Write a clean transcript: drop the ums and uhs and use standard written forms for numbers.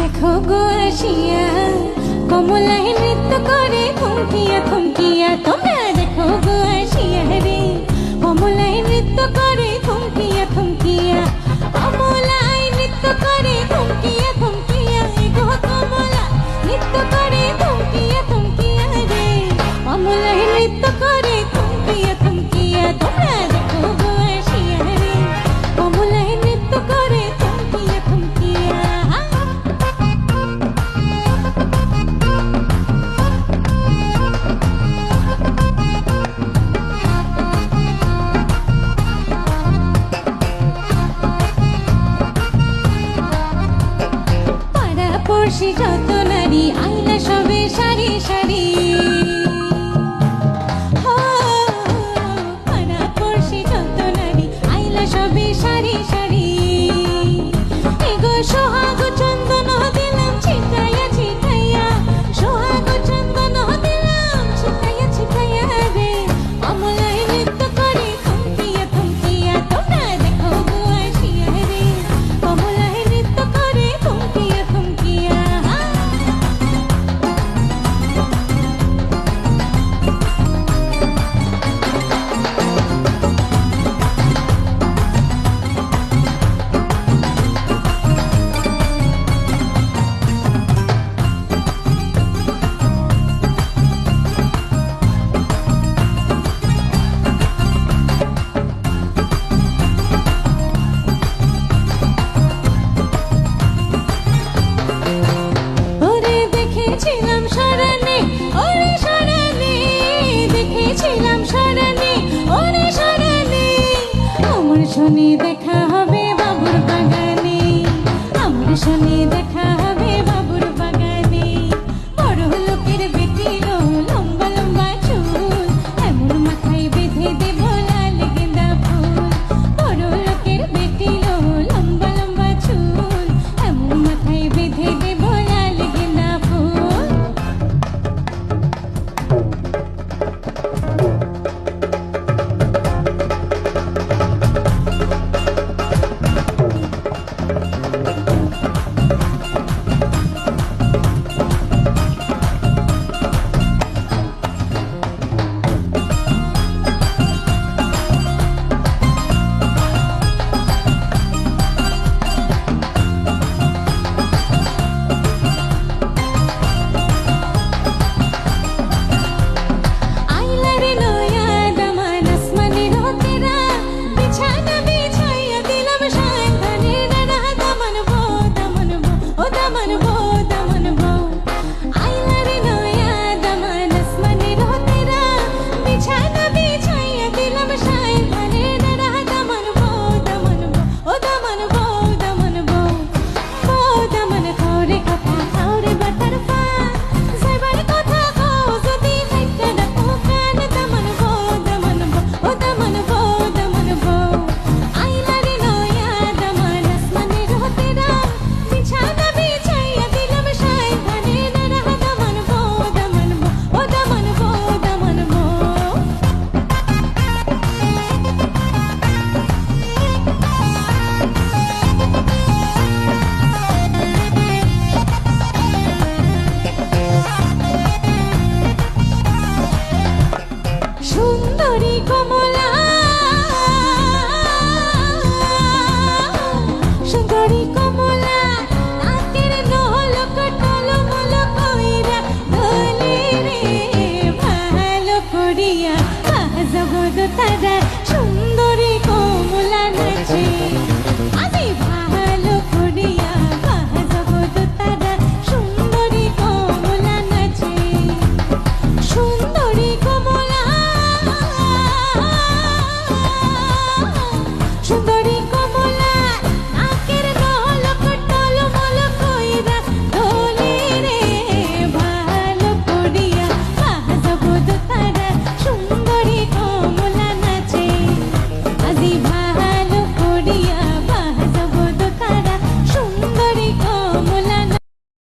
দেখো গো আসিয়া কমলায় নৃত্য করে থমকিয়া থমকিয়া। তোমরা দেখো গো আসিয়া রে কমলায় নৃত্য করে থমকিয়া থমকিয়া। কমলায় নৃত্য করে থমকিয়া থমকিয়া। গো কমলা নৃত্য করে থমকিয়া থমকিয়া রে কমলায় নৃত্য করে থমকিয়া থমকিয়া। তোমরা দেখো গো আসিয়া রে কমলায় নৃত্য করে থমকিয়া থমকিয়া। পড়শি যত নারী আইলা সবে সারি সারি। পাড়া পড়শি যত নারী আইলা সবে সারি সারি। এগো সোহাগ চন্দন দিলাম ছিটাইয়া ছিটাইয়া। সোহাগ চন্দন দিলাম ছিটাইয়া ছিটাইয়া রে কমলায় নৃত্য করে থমকিয়া থমকিয়া। তোমরা দেখো গো আসিয়া রে কমলায় নৃত্য করে থমকিয়া থমকিয়া। ওরে দেখেছিলাম শরণে ওরে শরণে। দেখেছিলাম শরণে ওরে শরণে। আমার শনি দেখা হবে বাবুর বাগানে। আমার শনি দেখা হবে বাবুর বাগানে। বড় লোকের বেটির লম্বা লম্বা চুল এমন মাথায় বেঁধে দেব লাল গেঁদা ফুল। বড় লোকের বেটির লম্বা লম্বা চুল এমন মাথায় বেঁধে দেব লাল গেঁদা ফুল। আইলা রে নয়া দামান আসমানের তেরা। বিছানা বিছাইয়া দিলাম সান্ধানের রাহ। দামান বো ও দামান বো